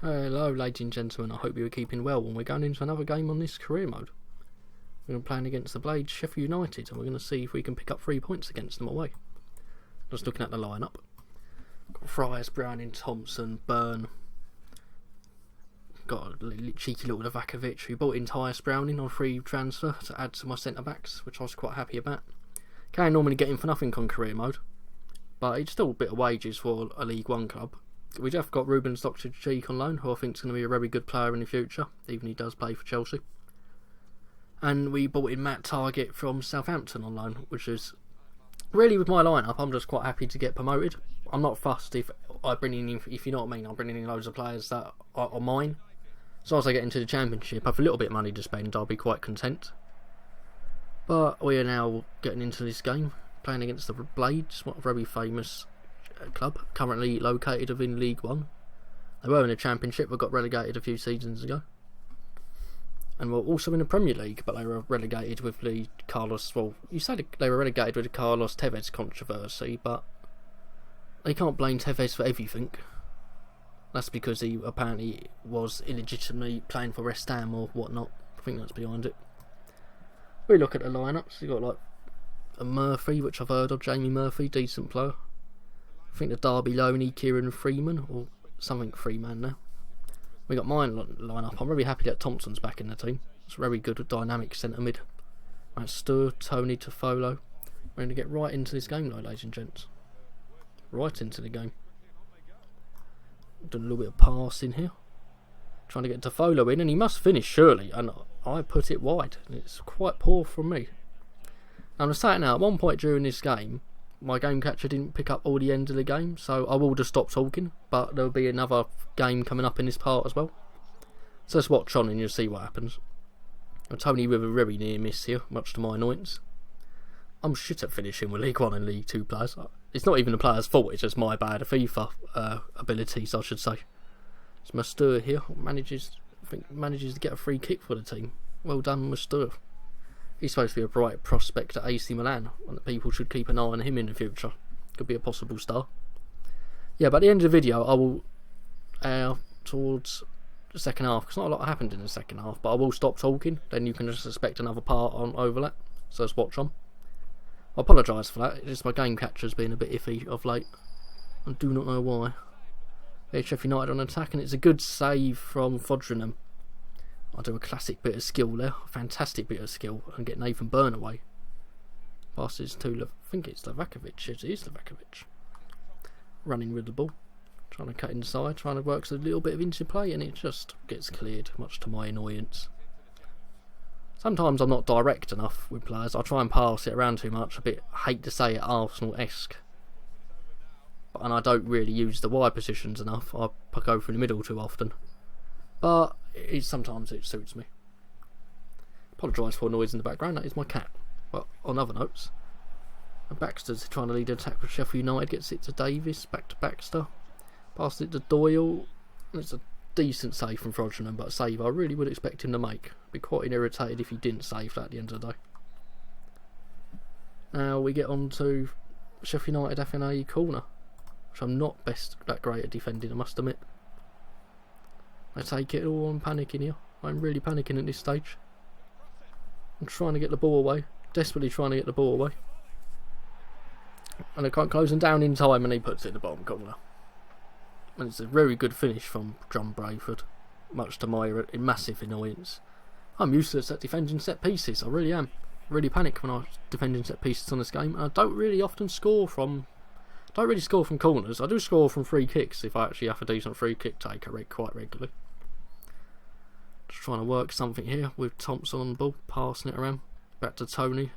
Hello ladies and gentlemen, I hope you are keeping well and we're going into another game on this career mode. We're going to be playing against the Blades Sheffield United and we're going to see if we can pick up 3 points against them away. Just looking at the lineup. Got Fryers, Browning, Thompson, Byrne. Got a cheeky little Livakovic. We bought in Tyus Browning on free transfer to add to my centre backs, which I was quite happy about. Can normally get him for nothing on career mode, but it's still a bit of wages for a League One club. We have got Ruben Stockton-Cheek on loan, who I think is going to be a very good player in the future, even he does play for Chelsea. And we bought in Matt Targett from Southampton on loan, which is really, with my lineup, I'm just quite happy to get promoted. I'm not fussed if I bring in, if you know what I mean, I'm bringing in loads of players that are mine. As long as I get into the Championship, I have a little bit of money to spend, I'll be quite content. But we are now getting into this game, playing against the Blades, what a very famous club, currently located within League One. They were in the Championship, but got relegated a few seasons ago. And were also in the Premier League, but they were relegated with the Carlos, well, you said they were relegated with the Carlos Tevez controversy, but they can't blame Tevez for everything. That's because he apparently was illegitimately playing for West Ham or whatnot. I think that's behind it. We look at the lineups. You've got like a Murphy, which I've heard of, Jamie Murphy, decent player. I think the Derby loanee Kieran Freeman, or something Freeman now. We got my lineup. I'm really happy that Thompson's back in the team. It's a very good dynamic centre mid. Right, Stur, Tony, Toffolo. We're going to get right into this game, though, ladies and gents. Right into the game. Done a little bit of passing here. Trying to get Toffolo in, and he must finish surely. And I put it wide. It's quite poor from me. And I'm saying now, at one point during this game, my game catcher didn't pick up all the end of the game, so I will just stop talking, but there'll be another game coming up in this part as well. So let's watch on and you'll see what happens. Tony with a very near miss here, much to my annoyance. I'm shit at finishing with League 1 and League 2 players. It's not even the player's fault, it's just my bad FIFA abilities, I should say. It's Mustur here, manages to get a free kick for the team. Well done, Mustur. He's supposed to be a bright prospect at AC Milan, and that people should keep an eye on him in the future. Could be a possible star. Yeah, but at the end of the video, I will, towards the second half, because not a lot happened in the second half, but I will stop talking, then you can just expect another part on overlap, so let's watch on. I apologise for that, it's just my game catcher's been a bit iffy of late. I do not know why. There's Sheffield United on attack, and it's a good save from Fodringham. I'll do a classic bit of skill there, a fantastic bit of skill, and get Nathan Byrne away. Passes to, I think it's Livakovic, it is Livakovic. Running with the ball, trying to cut inside, trying to work a little bit of interplay, and it just gets cleared, much to my annoyance. Sometimes I'm not direct enough with players, I try and pass it around too much, a bit, hate to say it, Arsenal-esque. And I don't really use the wide positions enough, I go through the middle too often. But sometimes it suits me. Apologise for noise in the background, that is my cat. But on other notes, Baxter's trying to lead an attack with Sheffield United, gets it to Davis, back to Baxter, passes it to Doyle, and it's a decent save from Frodsham, but a save I really would expect him to make. I'd be quite irritated if he didn't save that at the end of the day. Now we get on to Sheffield United FNA corner, which I'm not that great at defending, I must admit. I take it all, I'm panicking here. I'm really panicking at this stage. I'm trying to get the ball away. Desperately trying to get the ball away. And I can't close him down in time, and he puts it in the bottom corner. And it's a very good finish from John Brayford, much to my massive annoyance. I'm useless at defending set pieces, I really am. I really panic when I'm defending set pieces on this game, and I don't really often score from... don't really score from corners. I do score from free kicks if I actually have a decent free kick taker quite regularly. Just trying to work something here with Thompson on the ball, passing it around. Back to Tony.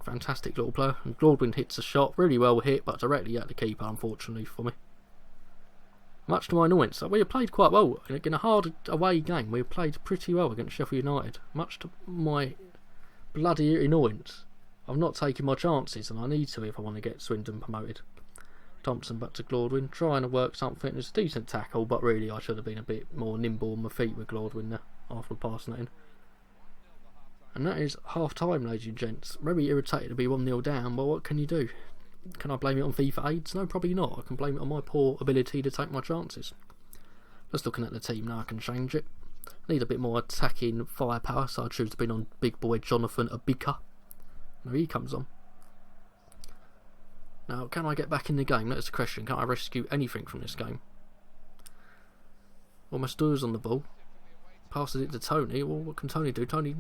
Fantastic little player. And Glordwin hits a shot, really well hit, but directly at the keeper, unfortunately for me. Much to my annoyance. We have played quite well. In a hard away game, we have played pretty well against Sheffield United. Much to my bloody annoyance. I've not taken my chances, and I need to if I want to get Swindon promoted. Thompson back to Glordwin, trying to work something. It's a decent tackle, but really I should have been a bit more nimble on my feet with Glordwin there after passing it in. And that is half time, ladies and gents. Very irritated to be 1-0 down, but what can you do? Can I blame it on FIFA AIDS? No, probably not. I can blame it on my poor ability to take my chances. Just looking at the team now, I can change it. Need a bit more attacking firepower, so I choose to be on big boy Jonathan Abika. Now he comes on. Now, can I get back in the game? That's the question. Can I rescue anything from this game? Well, Mastur's on the ball. Passes it to Tony. Well, what can Tony do? Tony's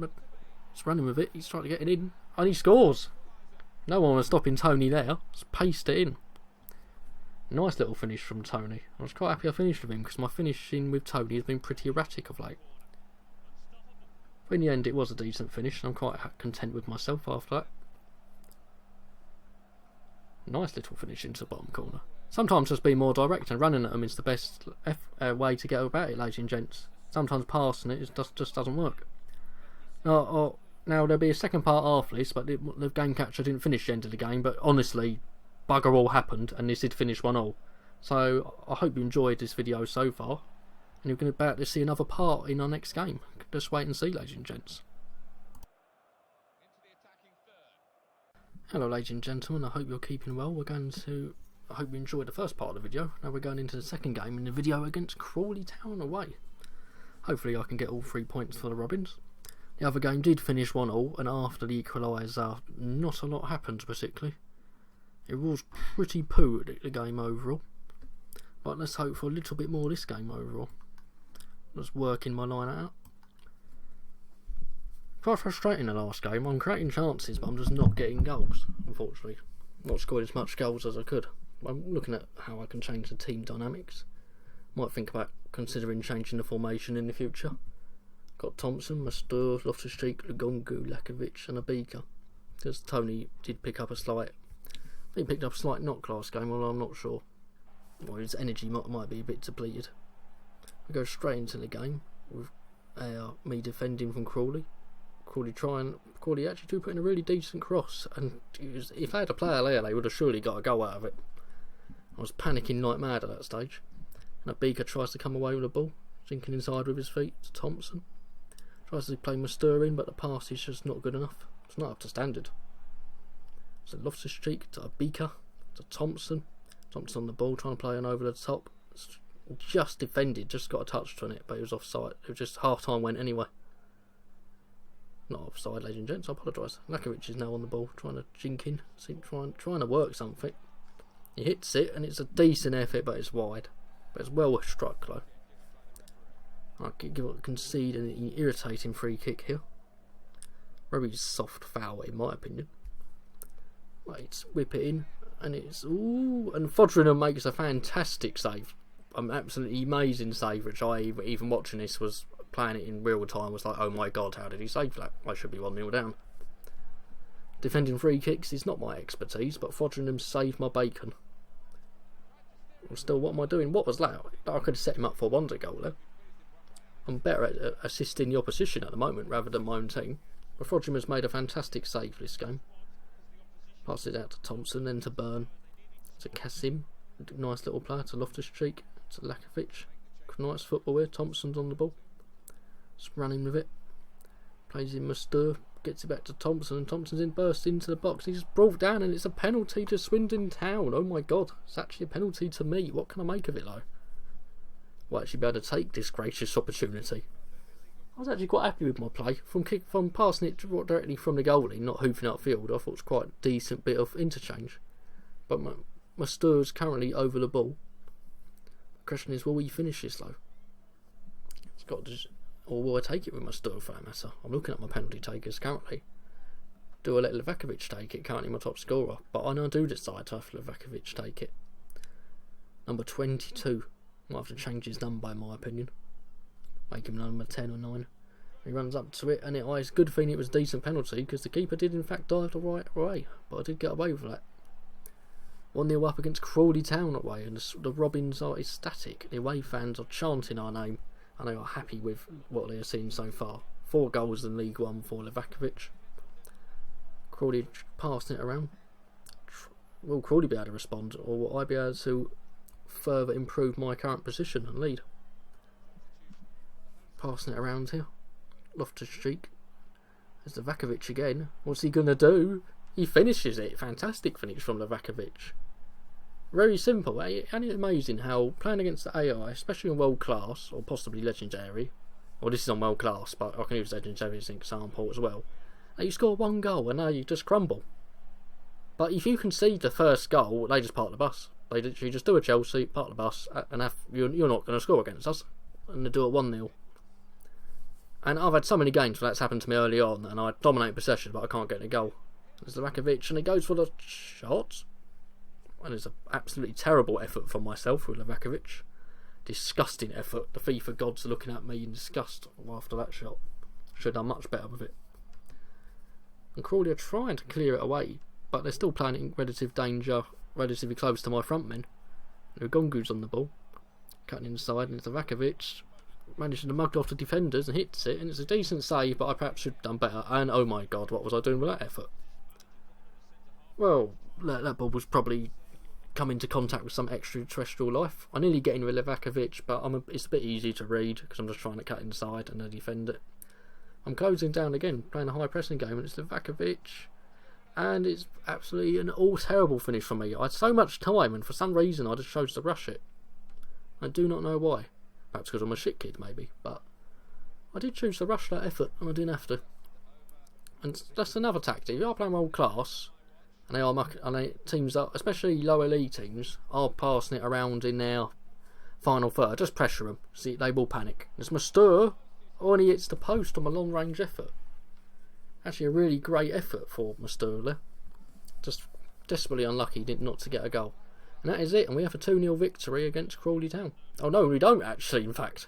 running with it. He's trying to get it in. And he scores! No one was stopping Tony there. Just paste it in. Nice little finish from Tony. I was quite happy I finished with him because my finishing with Tony has been pretty erratic of late. But in the end, it was a decent finish, and I'm quite content with myself after that. Nice little finish into the bottom corner. Sometimes just being more direct and running at them is the best way to get about it, ladies and gents. Sometimes passing it just doesn't work. Now there'll be a second part after this, but the game catcher didn't finish the end of the game, but honestly, bugger all happened, and this did finish 1-1. So I hope you enjoyed this video so far, and you're about to see another part in our next game. Just wait and see, ladies and gents. Hello ladies and gentlemen, I hope you're keeping well. I hope you enjoyed the first part of the video. Now we're going into the second game in the video against Crawley Town away. Hopefully I can get all 3 points for the Robins. The other game did finish 1-1, and after the equaliser, not a lot happened particularly. It was pretty poo at the game overall, but let's hope for a little bit more this game overall. Just working my line out. Quite frustrating the last game. I'm creating chances, but I'm just not getting goals, unfortunately. Not scoring as much goals as I could. I'm looking at how I can change the team dynamics. Might think about considering changing the formation in the future. Got Thompson, Mastur, Loftus-Cheek, Lugongu, Lakovic and Abika. Because Tony did pick up a slight... He picked up a slight knock last game, although I'm not sure. Or his energy might be a bit depleted. We go straight into the game with me defending from Crawley. Crawley actually do put in a really decent cross, and if they had a player there, they would have surely got a goal out of it. I was panicking like mad at that stage. And Abika tries to come away with the ball, sinking inside with his feet to Thompson. Tries to play Mastur in, but the pass is just not good enough. It's not up to standard. So Loftus-Cheek to Abika to Thompson. Thompson on the ball, trying to play an over the top. Just defended, just got a touch on it, but it was offside. It was just half time went anyway. Not offside, ladies and gents, I apologise. Lakovic is now on the ball, trying to jink in, trying to work something. He hits it, and it's a decent effort, but it's wide. But it's well struck, though. I could concede an irritating free kick here. Very soft foul, in my opinion. Let's whip it in, and it's and Fodringham makes a fantastic save. An absolutely amazing save, which I even watching this was playing it in real time was like, oh my god, how did he save that? I should be 1-0 down. Defending free kicks is not my expertise, but Fodringham saved my bacon. Still, what am I doing? What was that? I could have set him up for a wonder goal there. I'm better at assisting the opposition at the moment rather than my own team. But Fodringham has made a fantastic save this game. Passes it out to Thompson, then to Byrne, to Kasim, nice little player, to Loftus-Cheek, to Lakovic. Nice football here. Thompson's on the ball. Just running with it. Plays in Mastur, gets it back to Thompson, and Thompson's bursts into the box. He's brought down, and it's a penalty to Swindon Town. Oh my god, it's actually a penalty to me. What can I make of it though? We'll actually be able to take this gracious opportunity. I was actually quite happy with my play. From passing it directly from the goalie, not hoofing upfield, I thought it was quite a decent bit of interchange. But Mastur's currently over the ball. The question is, will he finish this though? It's got to... Or will I take it with Mastur for that matter? I'm looking at my penalty takers currently. Do I let Livakovic take it? Currently my top scorer. But I do decide to have Livakovic take it. Number 22. Might have to change his number in my opinion. Make him number 10 or 9. He runs up to it, and it's a good thing it was a decent penalty because the keeper did in fact dive the right way. But I did get away with that. 1-0 up against Crawley Town away, and the Robins are ecstatic. The away fans are chanting our name, and they are happy with what they have seen so far. 4 goals in League 1 for Livakovic. Crawley passing it around. Will Crawley be able to respond, or will I be able to further improve my current position and lead? Passing it around here. Loftus-Cheek. There's Livakovic again. What's he going to do? He finishes it. Fantastic finish from Livakovic. Very simple. And it's amazing how playing against the AI, especially on world class or possibly legendary, well, this is on world class, but I can use legendary as an example as well. And you score one goal and now you just crumble. But if you concede the first goal, they just park the bus. They literally just do a Chelsea, park the bus, and you're not going to score against us, and they do it 1-0. And I've had so many games where that's happened to me early on, and I dominate possession, but I can't get a goal. There's Rakovic, and he goes for the shot, and it's an absolutely terrible effort from myself with Rakovic. Disgusting effort. The FIFA gods are looking at me in disgust after that shot. Should have done much better with it. And Crawley are trying to clear it away, but they're still playing it in relative danger, relatively close to my front men. Gongu's on the ball, cutting inside, and it's Rakovic managing to mug off the defenders and hits it, and it's a decent save, but I perhaps should have done better. And oh my god, what was I doing with that effort? Well, that ball was probably come into contact with some extraterrestrial life. I nearly get in with Rakovic, but it's a bit easy to read because I'm just trying to cut inside and then defend it. I'm closing down again, playing a high pressing game, and it's Rakovic, and it's absolutely an all terrible finish for me. I had so much time, and for some reason I just chose to rush it. I do not know why. Perhaps because I'm a shit kid, maybe, but I did choose to rush that effort, and I didn't have to. And that's another tactic. If you are playing world class, and teams are, especially lower league teams, are passing it around in their final third, just pressure them. See, they will panic. It's Mustur, and he hits the post on a long range effort. Actually, a really great effort for Mustur there. Just desperately unlucky not to get a goal. And that is it, and we have a 2-0 victory against Crawley Town. Oh no, we don't actually, in fact.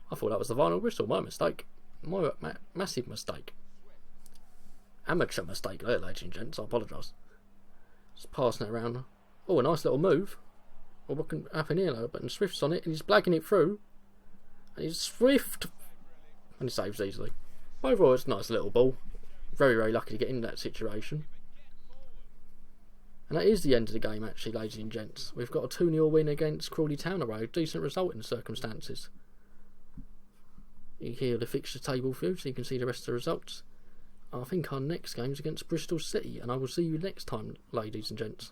I thought that was the final whistle, my mistake. My massive mistake. Amateur mistake there, ladies and gents, I apologise. Just passing it around. Oh, a nice little move. Well, what can happen here though? But Swift's on it, and he's blagging it through. And he's Swift! And he saves easily. Overall, it's a nice little ball. Very, very lucky to get in that situation. And that is the end of the game, actually, ladies and gents. We've got a 2-0 win against Crawley Town away. Decent result in the circumstances. You can hear the fixture table for you, so you can see the rest of the results. I think our next game is against Bristol City, and I will see you next time, ladies and gents.